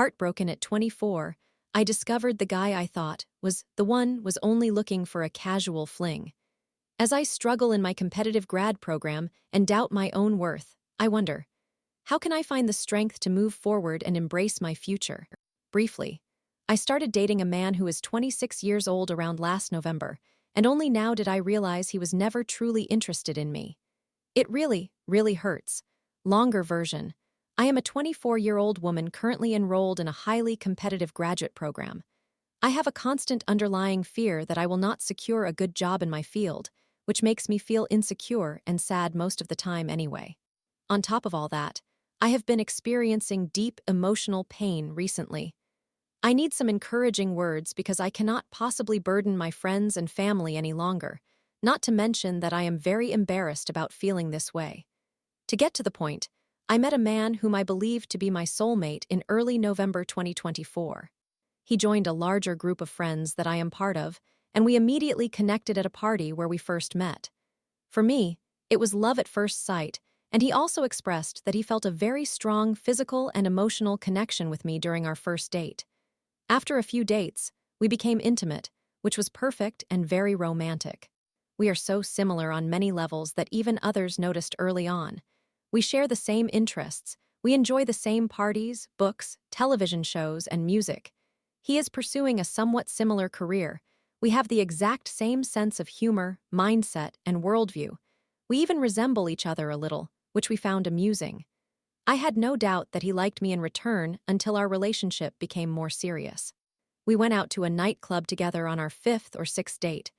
Heartbroken at 24, I discovered the guy I thought was the one was only looking for a casual fling. As I struggle in my competitive grad program and doubt my own worth, I wonder, how can I find the strength to move forward and embrace my future? Briefly, I started dating a man who was 26 years old around last November, and only now did I realize he was never truly interested in me. It really, really hurts. Longer version. I am a 24-year-old woman currently enrolled in a highly competitive graduate program. I have a constant underlying fear that I will not secure a good job in my field, which makes me feel insecure and sad most of the time anyway. On top of all that, I have been experiencing deep emotional pain recently. I need some encouraging words because I cannot possibly burden my friends and family any longer, not to mention that I am very embarrassed about feeling this way. To get to the point, I met a man whom I believed to be my soulmate in early November 2024. He joined a larger group of friends that I am part of, and we immediately connected at a party where we first met. For me, it was love at first sight, and he also expressed that he felt a very strong physical and emotional connection with me during our first date. After a few dates, we became intimate, which was perfect and very romantic. We are so similar on many levels that even others noticed early on. We share the same interests, we enjoy the same parties, books, television shows, and music. He is pursuing a somewhat similar career. We have the exact same sense of humor, mindset, and worldview. We even resemble each other a little, which we found amusing. I had no doubt that he liked me in return until our relationship became more serious. We went out to a nightclub together on our 5th or 6th date.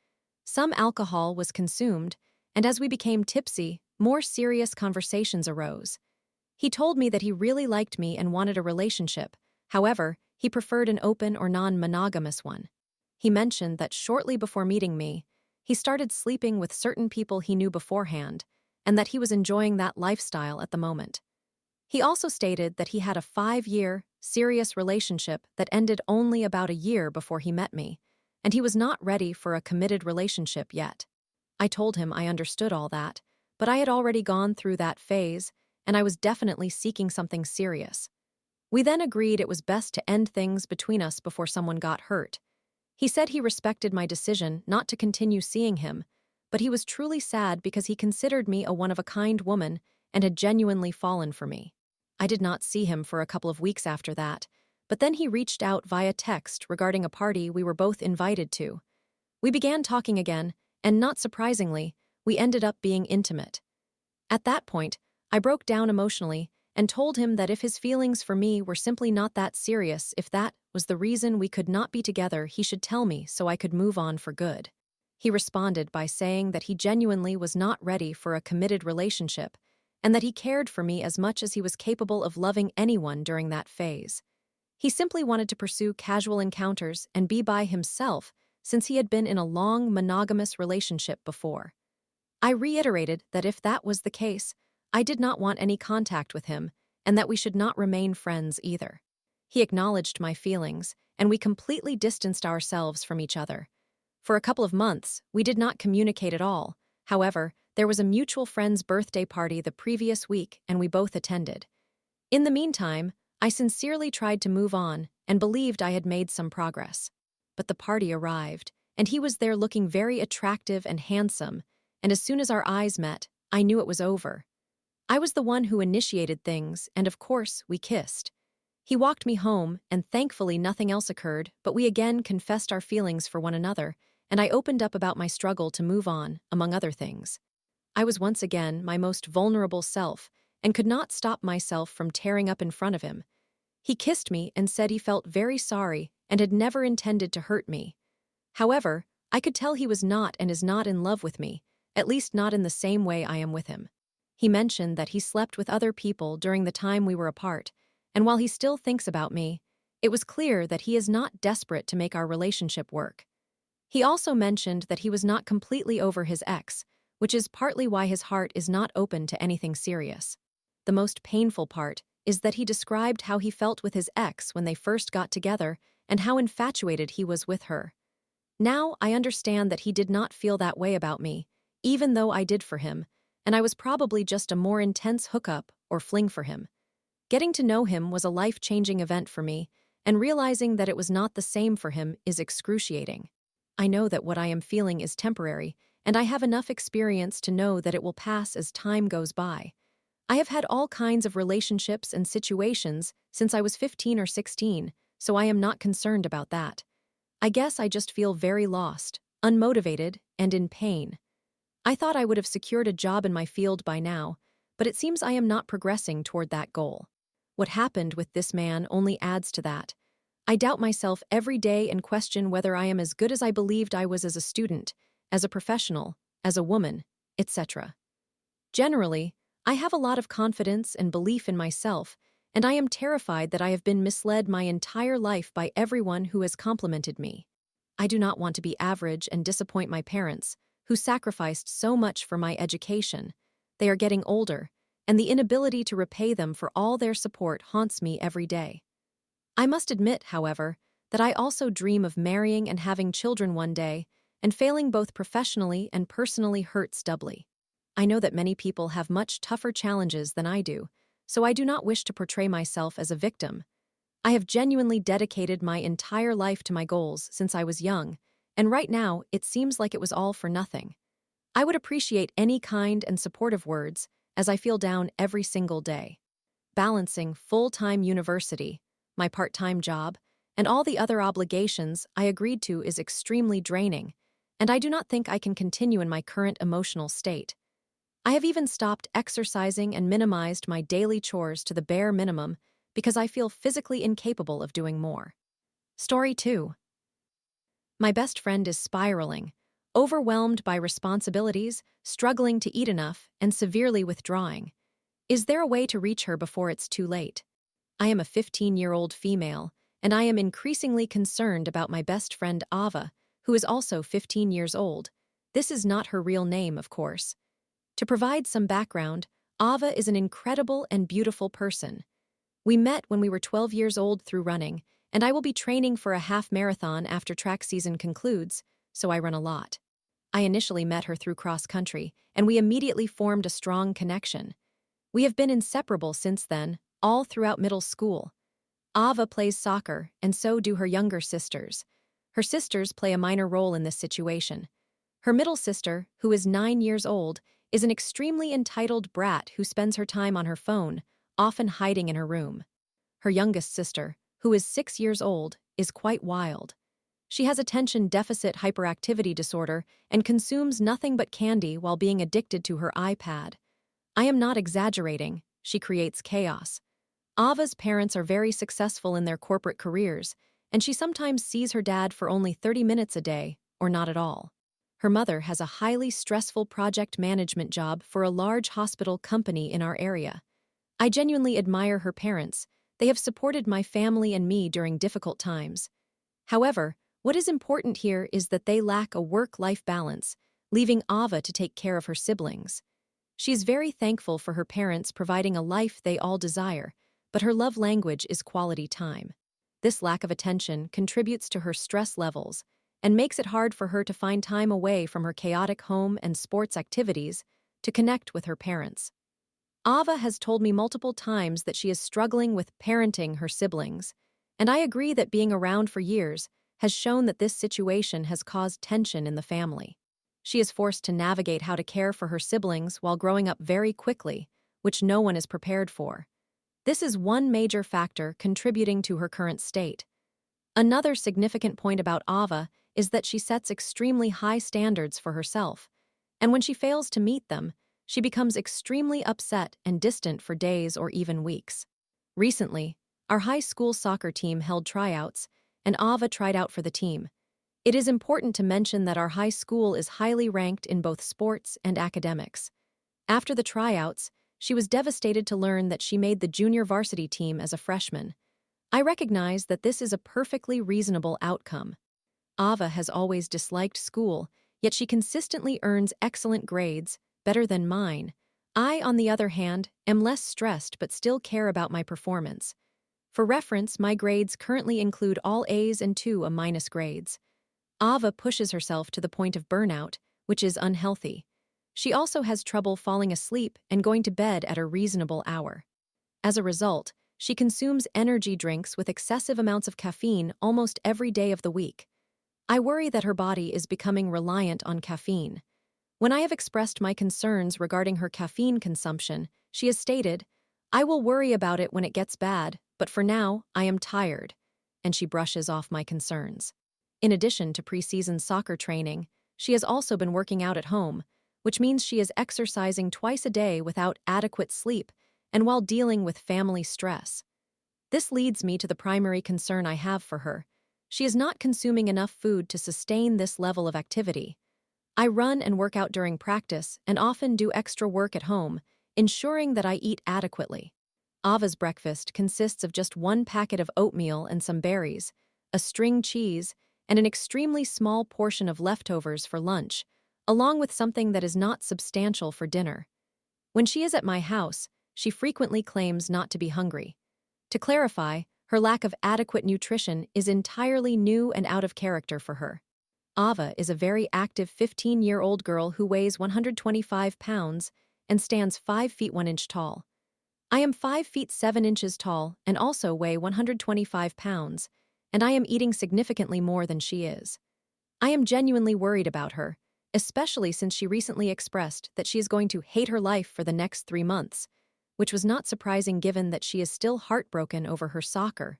Some alcohol was consumed, and as we became tipsy, more serious conversations arose. He told me that he really liked me and wanted a relationship. However, he preferred an open or non-monogamous one. He mentioned that shortly before meeting me, he started sleeping with certain people he knew beforehand, and that he was enjoying that lifestyle at the moment. He also stated that he had a 5-year, serious relationship that ended only about a year before he met me, and he was not ready for a committed relationship yet. I told him I understood all that, but I had already gone through that phase, and I was definitely seeking something serious. We then agreed it was best to end things between us before someone got hurt. He said he respected my decision not to continue seeing him, but he was truly sad because he considered me a one-of-a-kind woman and had genuinely fallen for me. I did not see him for a couple of weeks after that, but then he reached out via text regarding a party we were both invited to. We began talking again, and not surprisingly, we ended up being intimate. At that point, I broke down emotionally and told him that if his feelings for me were simply not that serious, if that was the reason we could not be together, he should tell me so I could move on for good. He responded by saying that he genuinely was not ready for a committed relationship, and that he cared for me as much as he was capable of loving anyone during that phase. He simply wanted to pursue casual encounters and be by himself since he had been in a long monogamous relationship before. I reiterated that if that was the case, I did not want any contact with him and that we should not remain friends either. He acknowledged my feelings, and we completely distanced ourselves from each other. For a couple of months, we did not communicate at all. However, there was a mutual friend's birthday party the previous week, and we both attended. In the meantime, I sincerely tried to move on and believed I had made some progress. But the party arrived, and he was there looking very attractive and handsome, and as soon as our eyes met, I knew it was over. I was the one who initiated things, and of course, we kissed. He walked me home, and thankfully nothing else occurred, but we again confessed our feelings for one another, and I opened up about my struggle to move on, among other things. I was once again my most vulnerable self, and could not stop myself from tearing up in front of him. He kissed me and said he felt very sorry and had never intended to hurt me. However, I could tell he was not and is not in love with me, at least not in the same way I am with him. He mentioned that he slept with other people during the time we were apart, and while he still thinks about me, it was clear that he is not desperate to make our relationship work. He also mentioned that he was not completely over his ex, which is partly why his heart is not open to anything serious. The most painful part is that he described how he felt with his ex when they first got together and how infatuated he was with her. Now I understand that he did not feel that way about me, even though I did for him, and I was probably just a more intense hookup or fling for him. Getting to know him was a life-changing event for me, and realizing that it was not the same for him is excruciating. I know that what I am feeling is temporary, and I have enough experience to know that it will pass as time goes by. I have had all kinds of relationships and situations since I was 15 or 16, so I am not concerned about that. I guess I just feel very lost, unmotivated, and in pain. I thought I would have secured a job in my field by now, but it seems I am not progressing toward that goal. What happened with this man only adds to that. I doubt myself every day and question whether I am as good as I believed I was as a student, as a professional, as a woman, etc. Generally, I have a lot of confidence and belief in myself, and I am terrified that I have been misled my entire life by everyone who has complimented me. I do not want to be average and disappoint my parents, who sacrificed so much for my education. They are getting older, and the inability to repay them for all their support haunts me every day. I must admit, however, that I also dream of marrying and having children one day, and failing both professionally and personally hurts doubly. I know that many people have much tougher challenges than I do, so I do not wish to portray myself as a victim. I have genuinely dedicated my entire life to my goals since I was young, and right now it seems like it was all for nothing. I would appreciate any kind and supportive words, as I feel down every single day. Balancing full-time university, my part-time job, and all the other obligations I agreed to is extremely draining, and I do not think I can continue in my current emotional state. I have even stopped exercising and minimized my daily chores to the bare minimum because I feel physically incapable of doing more. Story 2. My best friend is spiraling, overwhelmed by responsibilities, struggling to eat enough, and severely withdrawing. Is there a way to reach her before it's too late? I am a 15-year-old female, and I am increasingly concerned about my best friend Ava, who is also 15 years old. This is not her real name, of course. To provide some background, Ava is an incredible and beautiful person. We met when we were 12 years old through running, and I will be training for a half marathon after track season concludes, so I run a lot. I initially met her through cross-country, and we immediately formed a strong connection. We have been inseparable since then, all throughout middle school. Ava plays soccer, and so do her younger sisters. Her sisters play a minor role in this situation. Her middle sister, who is 9 years old, is an extremely entitled brat who spends her time on her phone, often hiding in her room. Her youngest sister, who is 6 years old, is quite wild. She has attention deficit hyperactivity disorder and consumes nothing but candy while being addicted to her iPad. I am not exaggerating, she creates chaos. Ava's parents are very successful in their corporate careers, and she sometimes sees her dad for only 30 minutes a day, or not at all. Her mother has a highly stressful project management job for a large hospital company in our area. I genuinely admire her parents. They have supported my family and me during difficult times. However, what is important here is that they lack a work-life balance, leaving Ava to take care of her siblings. She is very thankful for her parents providing a life they all desire, but her love language is quality time. This lack of attention contributes to her stress levels and makes it hard for her to find time away from her chaotic home and sports activities to connect with her parents. Ava has told me multiple times that she is struggling with parenting her siblings, and I agree that being around for years has shown that this situation has caused tension in the family. She is forced to navigate how to care for her siblings while growing up very quickly, which no one is prepared for. This is one major factor contributing to her current state. Another significant point about Ava is that she sets extremely high standards for herself, and when she fails to meet them, she becomes extremely upset and distant for days or even weeks. Recently, our high school soccer team held tryouts, and Ava tried out for the team. It is important to mention that our high school is highly ranked in both sports and academics. After the tryouts, she was devastated to learn that she made the junior varsity team as a freshman. I recognize that this is a perfectly reasonable outcome. Ava has always disliked school, yet she consistently earns excellent grades, better than mine. I, on the other hand, am less stressed but still care about my performance. For reference, my grades currently include all A's and 2 A- grades. Ava pushes herself to the point of burnout, which is unhealthy. She also has trouble falling asleep and going to bed at a reasonable hour. As a result, She consumes energy drinks with excessive amounts of caffeine almost every day of the week. I worry that her body is becoming reliant on caffeine. When I have expressed my concerns regarding her caffeine consumption, she has stated, "I will worry about it when it gets bad, but for now, I am tired," and she brushes off my concerns. In addition to preseason soccer training, she has also been working out at home, which means she is exercising twice a day without adequate sleep and while dealing with family stress. This leads me to the primary concern I have for her. She is not consuming enough food to sustain this level of activity. I run and work out during practice and often do extra work at home, ensuring that I eat adequately. Ava's breakfast consists of just one packet of oatmeal and some berries, a string cheese, and an extremely small portion of leftovers for lunch, along with something that is not substantial for dinner. When she is at my house, she frequently claims not to be hungry. To clarify, her lack of adequate nutrition is entirely new and out of character for her. Ava is a very active 15-year-old girl who weighs 125 pounds and stands 5 feet 1 inch tall. I am 5 feet 7 inches tall and also weigh 125 pounds, and I am eating significantly more than she is. I am genuinely worried about her, especially since she recently expressed that she is going to hate her life for the next 3 months, which was not surprising given that she is still heartbroken over her soccer.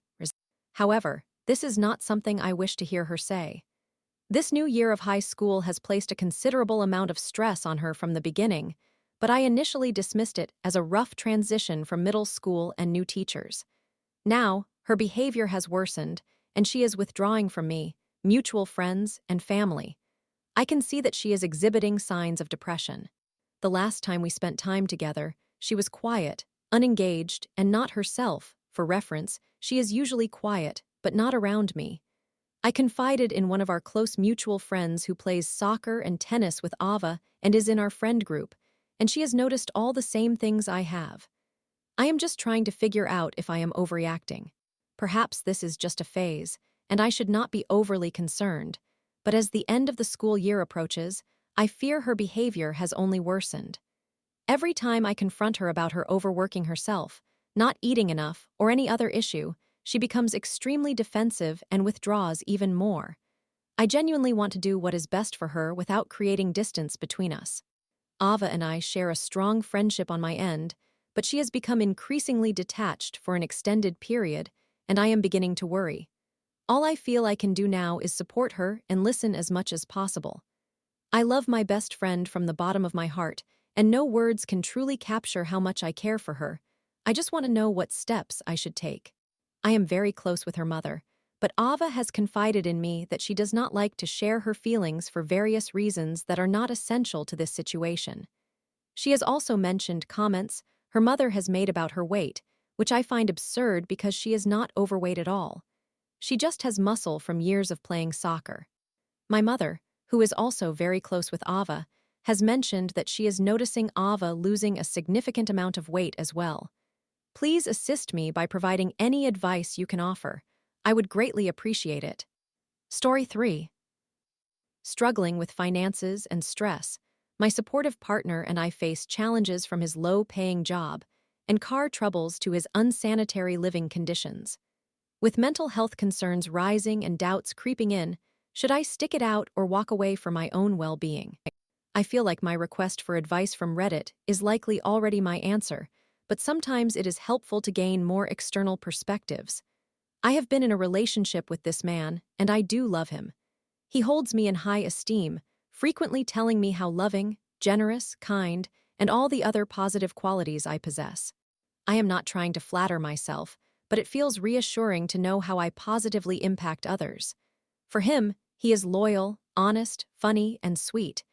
However, this is not something I wish to hear her say. This new year of high school has placed a considerable amount of stress on her from the beginning, but I initially dismissed it as a rough transition from middle school and new teachers. Now, her behavior has worsened, and she is withdrawing from me, mutual friends, and family. I can see that she is exhibiting signs of depression. The last time we spent time together, she was quiet, unengaged, and not herself. For reference, she is usually quiet, but not around me. I confided in one of our close mutual friends who plays soccer and tennis with Ava and is in our friend group, and she has noticed all the same things I have. I am just trying to figure out if I am overreacting. Perhaps this is just a phase, and I should not be overly concerned, but as the end of the school year approaches, I fear her behavior has only worsened. Every time I confront her about her overworking herself, not eating enough, or any other issue, she becomes extremely defensive and withdraws even more. I genuinely want to do what is best for her without creating distance between us. Ava and I share a strong friendship on my end, but she has become increasingly detached for an extended period, and I am beginning to worry. All I feel I can do now is support her and listen as much as possible. I love my best friend from the bottom of my heart, and no words can truly capture how much I care for her. I just want to know what steps I should take. I am very close with her mother, but Ava has confided in me that she does not like to share her feelings for various reasons that are not essential to this situation. She has also mentioned comments her mother has made about her weight, which I find absurd because she is not overweight at all. She just has muscle from years of playing soccer. My mother, who is also very close with Ava, has mentioned that she is noticing Ava losing a significant amount of weight as well. Please assist me by providing any advice you can offer. I would greatly appreciate it. Story 3. Struggling with finances and stress, my supportive partner and I face challenges from his low-paying job and car troubles to his unsanitary living conditions. With mental health concerns rising and doubts creeping in, should I stick it out or walk away for my own well-being? I feel like my request for advice from Reddit is likely already my answer, but sometimes it is helpful to gain more external perspectives. I have been in a relationship with this man, and I do love him. He holds me in high esteem, frequently telling me how loving, generous, kind, and all the other positive qualities I possess. I am not trying to flatter myself, but it feels reassuring to know how I positively impact others. For him, he is loyal, honest, funny, and sweet.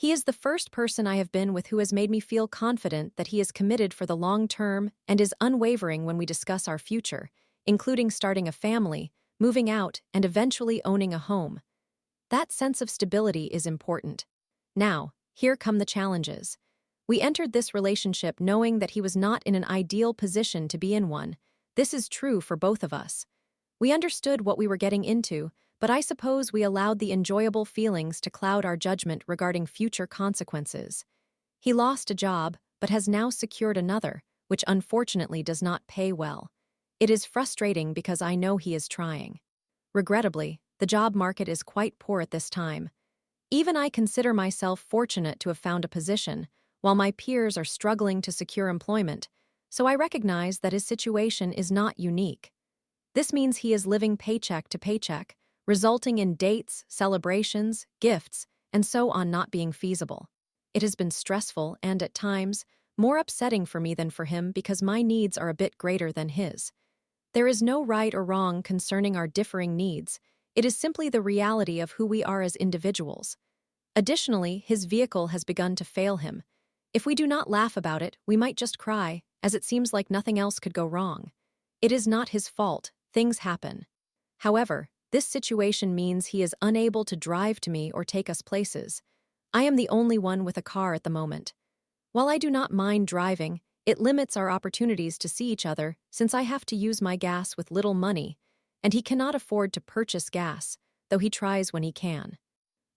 He is the first person I have been with who has made me feel confident that he is committed for the long term and is unwavering when we discuss our future, including starting a family, moving out, and eventually owning a home. That sense of stability is important. Now, here come the challenges. We entered this relationship knowing that he was not in an ideal position to be in one. This is true for both of us. We understood what we were getting into, but I suppose we allowed the enjoyable feelings to cloud our judgment regarding future consequences. He lost a job, but has now secured another, which unfortunately does not pay well. It is frustrating because I know he is trying. Regrettably, the job market is quite poor at this time. Even I consider myself fortunate to have found a position, while my peers are struggling to secure employment, so I recognize that his situation is not unique. This means he is living paycheck to paycheck, resulting in dates, celebrations, gifts, and so on not being feasible. It has been stressful and, at times, more upsetting for me than for him because my needs are a bit greater than his. There is no right or wrong concerning our differing needs. It is simply the reality of who we are as individuals. Additionally, his vehicle has begun to fail him. If we do not laugh about it, we might just cry, as it seems like nothing else could go wrong. It is not his fault. Things happen. However, this situation means he is unable to drive to me or take us places. I am the only one with a car at the moment. While I do not mind driving, it limits our opportunities to see each other since I have to use my gas with little money, and he cannot afford to purchase gas, though he tries when he can.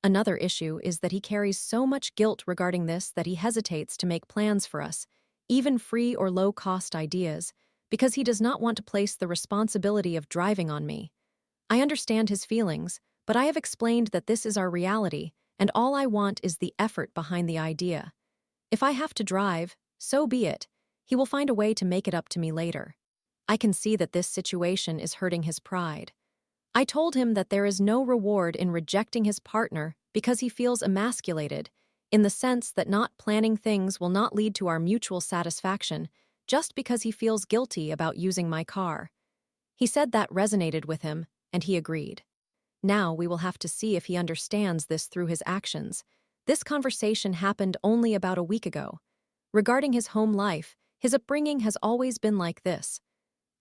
Another issue is that he carries so much guilt regarding this that he hesitates to make plans for us, even free or low-cost ideas, because he does not want to place the responsibility of driving on me. I understand his feelings, but I have explained that this is our reality, and all I want is the effort behind the idea. If I have to drive, so be it. He will find a way to make it up to me later. I can see that this situation is hurting his pride. I told him that there is no reward in rejecting his partner because he feels emasculated, in the sense that not planning things will not lead to our mutual satisfaction just because he feels guilty about using my car. He said that resonated with him, and he agreed. Now we will have to see if he understands this through his actions. This conversation happened only about a week ago. Regarding his home life, his upbringing has always been like this.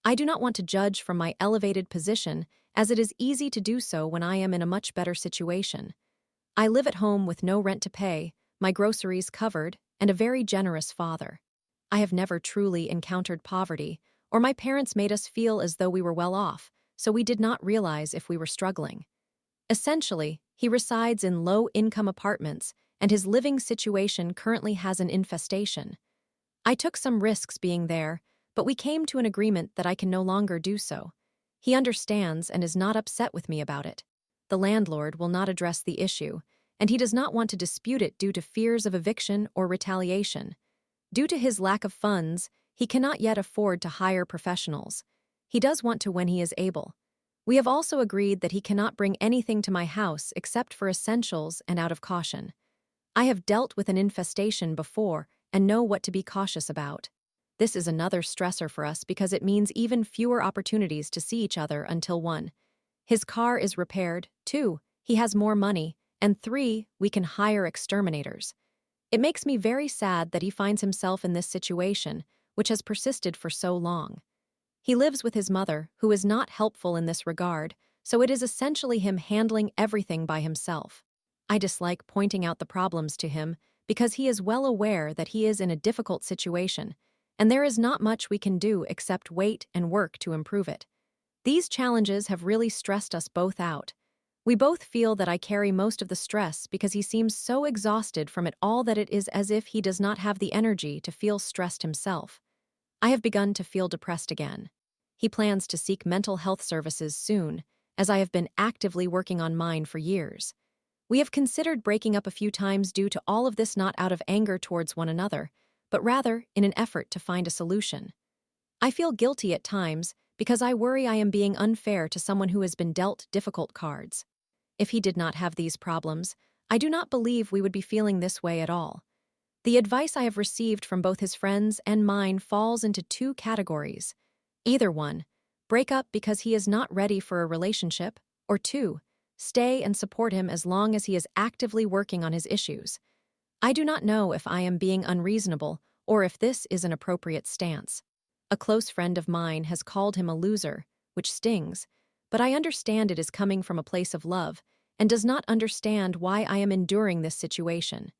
I do not want to judge from my elevated position, as it is easy to do so when I am in a much better situation. I live at home with no rent to pay, my groceries covered, and a very generous father. I have never truly encountered poverty, or my parents made us feel as though we were well off, so we did not realize if we were struggling. Essentially, he resides in low-income apartments, and his living situation currently has an infestation. I took some risks being there, but we came to an agreement that I can no longer do so. He understands and is not upset with me about it. The landlord will not address the issue, and he does not want to dispute it due to fears of eviction or retaliation. Due to his lack of funds, he cannot yet afford to hire professionals. He does want to when he is able. We have also agreed that he cannot bring anything to my house except for essentials and out of caution. I have dealt with an infestation before and know what to be cautious about. This is another stressor for us because it means even fewer opportunities to see each other until 1. His car is repaired, 2. He has more money, and 3. We can hire exterminators. It makes me very sad that he finds himself in this situation, which has persisted for so long. He lives with his mother, who is not helpful in this regard, so it is essentially him handling everything by himself. I dislike pointing out the problems to him because he is well aware that he is in a difficult situation, and there is not much we can do except wait and work to improve it. These challenges have really stressed us both out. We both feel that I carry most of the stress because he seems so exhausted from it all that it is as if he does not have the energy to feel stressed himself. I have begun to feel depressed again. He plans to seek mental health services soon, as I have been actively working on mine for years. We have considered breaking up a few times due to all of this, not out of anger towards one another, but rather in an effort to find a solution. I feel guilty at times because I worry I am being unfair to someone who has been dealt difficult cards. If he did not have these problems, I do not believe we would be feeling this way at all. The advice I have received from both his friends and mine falls into 2 categories. Either 1, break up because he is not ready for a relationship, or 2, stay and support him as long as he is actively working on his issues. I do not know if I am being unreasonable or if this is an appropriate stance. A close friend of mine has called him a loser, which stings, but I understand it is coming from a place of love and does not understand why I am enduring this situation.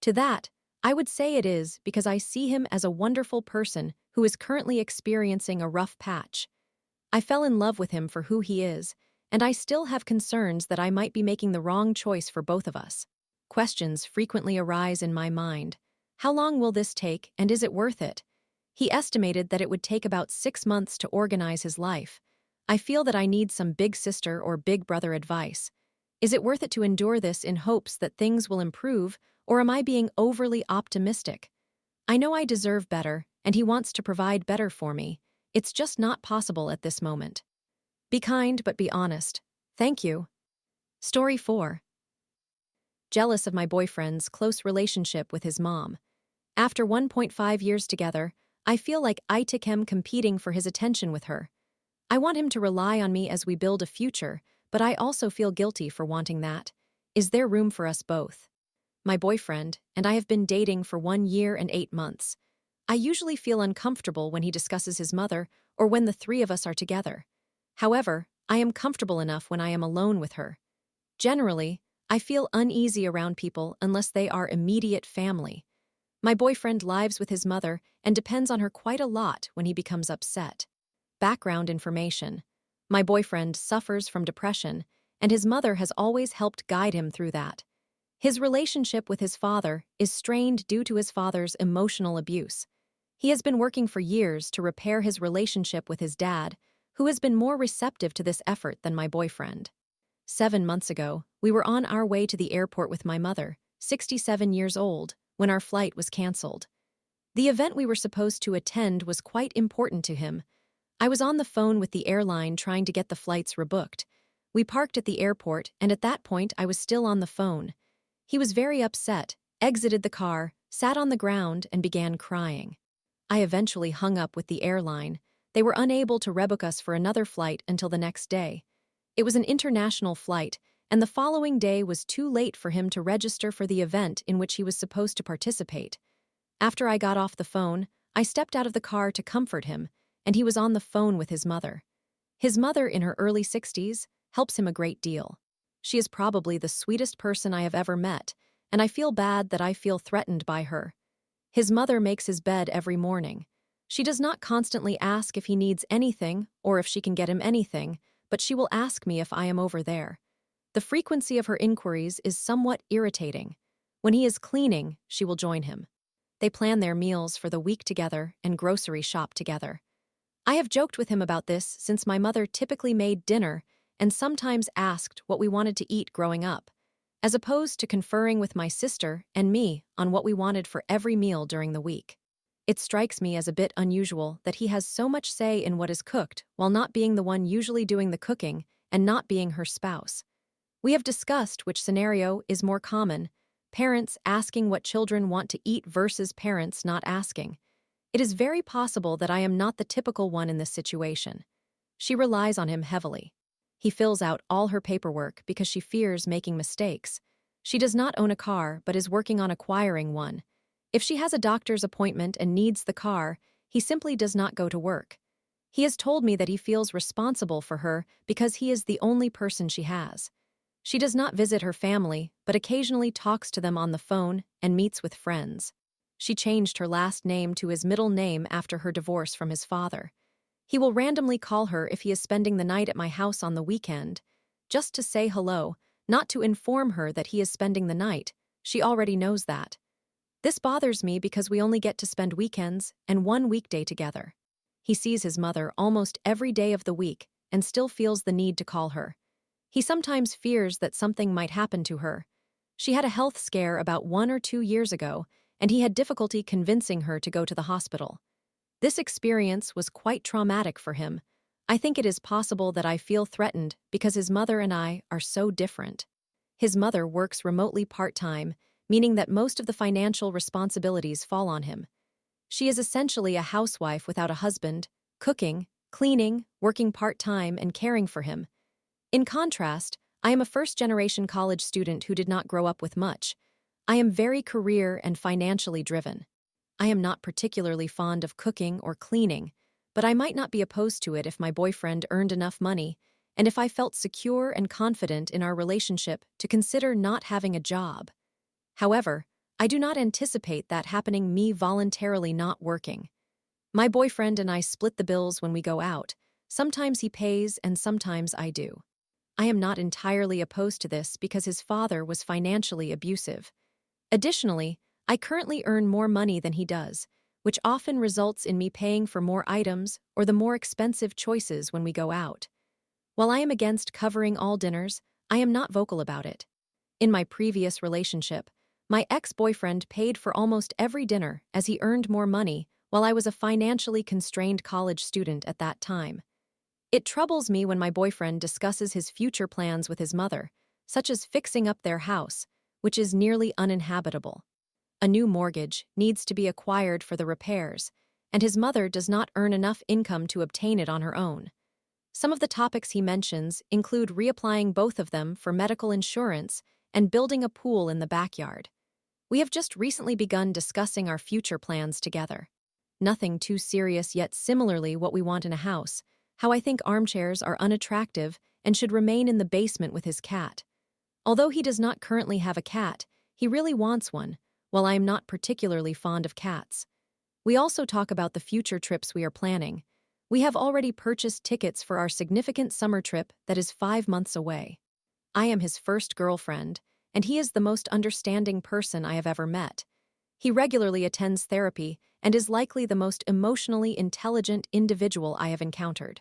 To that, I would say it is because I see him as a wonderful person who is currently experiencing a rough patch. I fell in love with him for who he is, and I still have concerns that I might be making the wrong choice for both of us. Questions frequently arise in my mind. How long will this take, and is it worth it? He estimated that it would take about 6 months to organize his life. I feel that I need some big sister or big brother advice. Is it worth it to endure this in hopes that things will improve, or am I being overly optimistic? I know I deserve better, and he wants to provide better for me. It's just not possible at this moment. Be kind, but be honest. Thank you. Story 4. Jealous of my boyfriend's close relationship with his mom. After 1.5 years together, I feel like I am competing for his attention with her. I want him to rely on me as we build a future, but I also feel guilty for wanting that. Is there room for us both? My boyfriend and I have been dating for 1 year and 8 months. I usually feel uncomfortable when he discusses his mother or when the three of us are together. However, I am comfortable enough when I am alone with her. Generally, I feel uneasy around people unless they are immediate family. My boyfriend lives with his mother and depends on her quite a lot when he becomes upset. Background information. My boyfriend suffers from depression, and his mother has always helped guide him through that. His relationship with his father is strained due to his father's emotional abuse. He has been working for years to repair his relationship with his dad, who has been more receptive to this effort than my boyfriend. 7 months ago, we were on our way to the airport with my mother, 67 years old, when our flight was canceled. The event we were supposed to attend was quite important to him. I was on the phone with the airline trying to get the flights rebooked. We parked at the airport, and at that point I was still on the phone. He was very upset, exited the car, sat on the ground, and began crying. I eventually hung up with the airline. They were unable to rebook us for another flight until the next day. It was an international flight, and the following day was too late for him to register for the event in which he was supposed to participate. After I got off the phone, I stepped out of the car to comfort him, and he was on the phone with his mother. His mother, in her early 60s, helps him a great deal. She is probably the sweetest person I have ever met, and I feel bad that I feel threatened by her. His mother makes his bed every morning. She does not constantly ask if he needs anything or if she can get him anything, but she will ask me if I am over there. The frequency of her inquiries is somewhat irritating. When he is cleaning, she will join him. They plan their meals for the week together and grocery shop together. I have joked with him about this since my mother typically made dinner and sometimes asked what we wanted to eat growing up, as opposed to conferring with my sister and me on what we wanted for every meal during the week. It strikes me as a bit unusual that he has so much say in what is cooked while not being the one usually doing the cooking and not being her spouse. We have discussed which scenario is more common, parents asking what children want to eat versus parents not asking. It is very possible that I am not the typical one in this situation. She relies on him heavily. He fills out all her paperwork because she fears making mistakes. She does not own a car but is working on acquiring one. If she has a doctor's appointment and needs the car, he simply does not go to work. He has told me that he feels responsible for her because he is the only person she has. She does not visit her family, but occasionally talks to them on the phone and meets with friends. She changed her last name to his middle name after her divorce from his father. He will randomly call her if he is spending the night at my house on the weekend, just to say hello, not to inform her that he is spending the night. She already knows that. This bothers me because we only get to spend weekends and one weekday together. He sees his mother almost every day of the week and still feels the need to call her. He sometimes fears that something might happen to her. She had a health scare about 1 or 2 years ago, and he had difficulty convincing her to go to the hospital. This experience was quite traumatic for him. I think it is possible that I feel threatened because his mother and I are so different. His mother works remotely part-time, meaning that most of the financial responsibilities fall on him. She is essentially a housewife without a husband, cooking, cleaning, working part-time, and caring for him. In contrast, I am a first-generation college student who did not grow up with much. I am very career and financially driven. I am not particularly fond of cooking or cleaning, but I might not be opposed to it if my boyfriend earned enough money and if I felt secure and confident in our relationship to consider not having a job. However, I do not anticipate that happening, me voluntarily not working. My boyfriend and I split the bills when we go out. Sometimes he pays and sometimes I do. I am not entirely opposed to this because his father was financially abusive. Additionally, I currently earn more money than he does, which often results in me paying for more items or the more expensive choices when we go out. While I am against covering all dinners, I am not vocal about it. In my previous relationship, my ex-boyfriend paid for almost every dinner as he earned more money while I was a financially constrained college student at that time. It troubles me when my boyfriend discusses his future plans with his mother, such as fixing up their house, which is nearly uninhabitable. A new mortgage needs to be acquired for the repairs, and his mother does not earn enough income to obtain it on her own. Some of the topics he mentions include reapplying both of them for medical insurance and building a pool in the backyard. We have just recently begun discussing our future plans together. Nothing too serious, yet similarly what we want in a house, how I think armchairs are unattractive and should remain in the basement with his cat. Although he does not currently have a cat, he really wants one, while I am not particularly fond of cats. We also talk about the future trips we are planning. We have already purchased tickets for our significant summer trip that is 5 months away. I am his first girlfriend, and he is the most understanding person I have ever met. He regularly attends therapy and is likely the most emotionally intelligent individual I have encountered.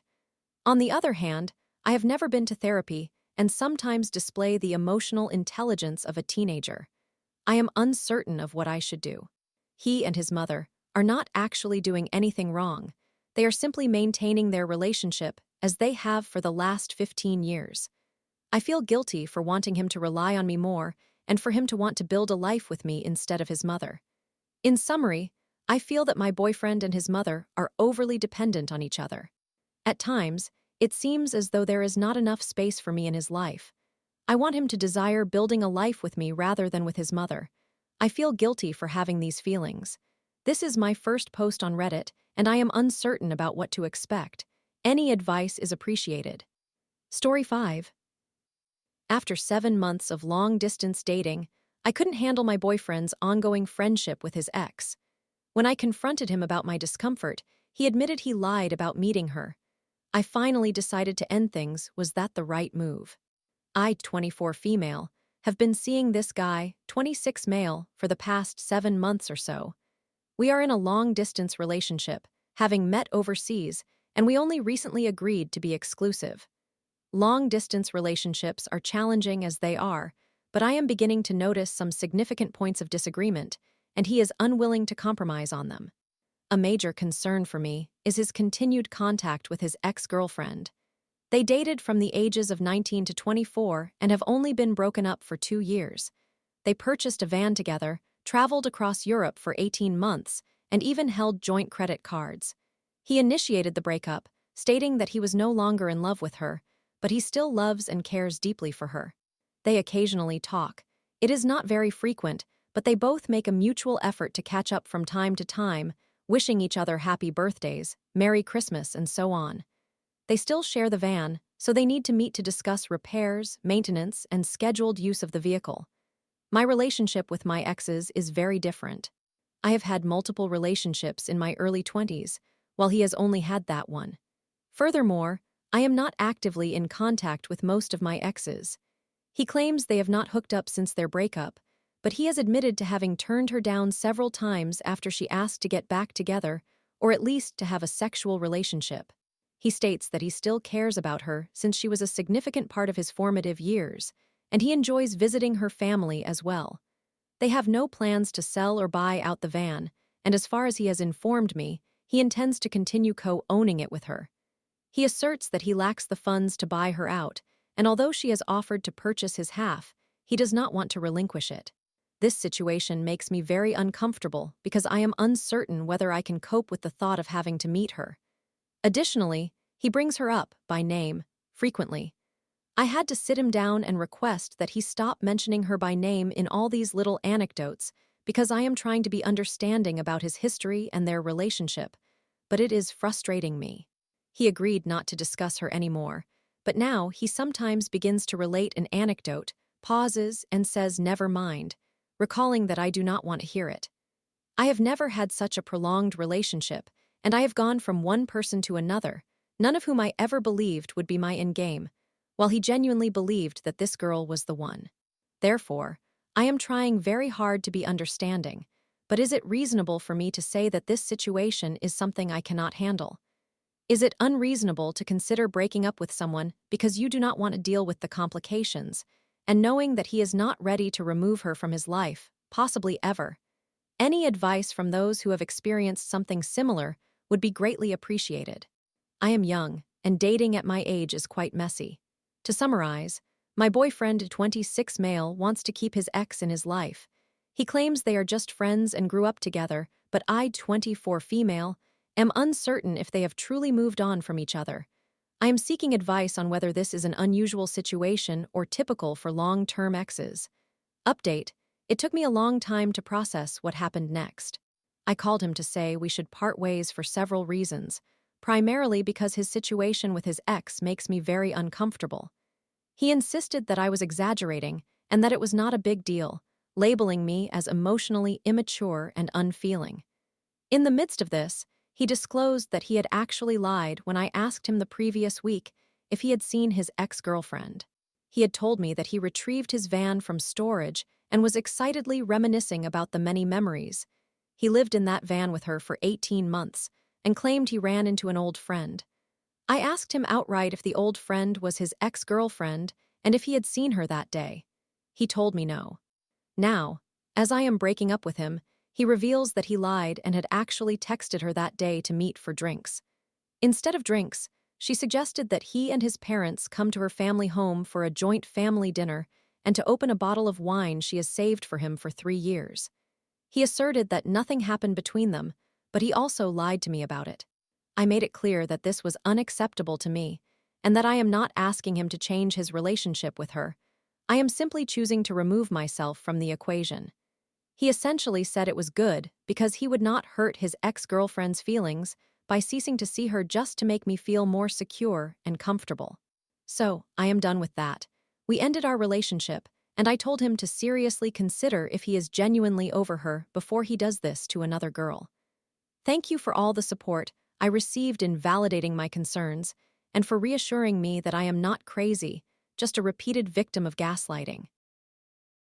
On the other hand, I have never been to therapy and sometimes display the emotional intelligence of a teenager. I am uncertain of what I should do. He and his mother are not actually doing anything wrong. They are simply maintaining their relationship as they have for the last 15 years. I feel guilty for wanting him to rely on me more and for him to want to build a life with me instead of his mother. In summary, I feel that my boyfriend and his mother are overly dependent on each other. At times, it seems as though there is not enough space for me in his life. I want him to desire building a life with me rather than with his mother. I feel guilty for having these feelings. This is my first post on Reddit, and I am uncertain about what to expect. Any advice is appreciated. Story 5. After 7 months of long-distance dating, I couldn't handle my boyfriend's ongoing friendship with his ex. When I confronted him about my discomfort, he admitted he lied about meeting her. I finally decided to end things. Was that the right move? I, 24 female, have been seeing this guy, 26 male, for the past 7 months or so. We are in a long-distance relationship, having met overseas, and we only recently agreed to be exclusive. Long-distance relationships are challenging as they are, but I am beginning to notice some significant points of disagreement, and he is unwilling to compromise on them. A major concern for me is his continued contact with his ex-girlfriend. They dated from the ages of 19 to 24 and have only been broken up for 2 years. They purchased a van together, traveled across Europe for 18 months, and even held joint credit cards. He initiated the breakup, stating that he was no longer in love with her, but he still loves and cares deeply for her. They occasionally talk. It is not very frequent, but they both make a mutual effort to catch up from time to time, wishing each other happy birthdays, Merry Christmas, and so on. They still share the van, so they need to meet to discuss repairs, maintenance, and scheduled use of the vehicle. My relationship with my exes is very different. I have had multiple relationships in my early 20s, while he has only had that one. Furthermore, I am not actively in contact with most of my exes. He claims they have not hooked up since their breakup, but he has admitted to having turned her down several times after she asked to get back together, or at least to have a sexual relationship. He states that he still cares about her since she was a significant part of his formative years, and he enjoys visiting her family as well. They have no plans to sell or buy out the van, and as far as he has informed me, he intends to continue co-owning it with her. He asserts that he lacks the funds to buy her out, and although she has offered to purchase his half, he does not want to relinquish it. This situation makes me very uncomfortable because I am uncertain whether I can cope with the thought of having to meet her. Additionally, he brings her up, by name, frequently. I had to sit him down and request that he stop mentioning her by name in all these little anecdotes because I am trying to be understanding about his history and their relationship, but it is frustrating me. He agreed not to discuss her anymore, but now he sometimes begins to relate an anecdote, pauses, and says never mind, recalling that I do not want to hear it. I have never had such a prolonged relationship, and I have gone from one person to another, none of whom I ever believed would be my endgame, while he genuinely believed that this girl was the one. Therefore, I am trying very hard to be understanding, But is it reasonable for me to say that this situation is something I cannot handle? Is it unreasonable to consider breaking up with someone because you do not want to deal with the complications, and knowing that he is not ready to remove her from his life, possibly ever? Any advice from those who have experienced something similar would be greatly appreciated. I am young, and dating at my age is quite messy. To summarize, my boyfriend, 26 male, wants to keep his ex in his life. He claims they are just friends and grew up together, but I, 24 female, am uncertain if they have truly moved on from each other. I am seeking advice on whether this is an unusual situation or typical for long-term exes. Update: it took me a long time to process what happened next. I called him to say we should part ways for several reasons, primarily because his situation with his ex makes me very uncomfortable. He insisted that I was exaggerating and that it was not a big deal, labeling me as emotionally immature and unfeeling. In the midst of this, he disclosed that he had actually lied when I asked him the previous week if he had seen his ex-girlfriend. He had told me that he retrieved his van from storage and was excitedly reminiscing about the many memories. He lived in that van with her for 18 months and claimed he ran into an old friend. I asked him outright if the old friend was his ex-girlfriend and if he had seen her that day. He told me no. Now, as I am breaking up with him, he reveals that he lied and had actually texted her that day to meet for drinks. Instead of drinks, she suggested that he and his parents come to her family home for a joint family dinner and to open a bottle of wine she has saved for him for 3 years. He asserted that nothing happened between them, but he also lied to me about it. I made it clear that this was unacceptable to me and that I am not asking him to change his relationship with her. I am simply choosing to remove myself from the equation. He essentially said it was good because he would not hurt his ex-girlfriend's feelings by ceasing to see her just to make me feel more secure and comfortable. So, I am done with that. We ended our relationship, and I told him to seriously consider if he is genuinely over her before he does this to another girl. Thank you for all the support I received in validating my concerns and for reassuring me that I am not crazy, just a repeated victim of gaslighting.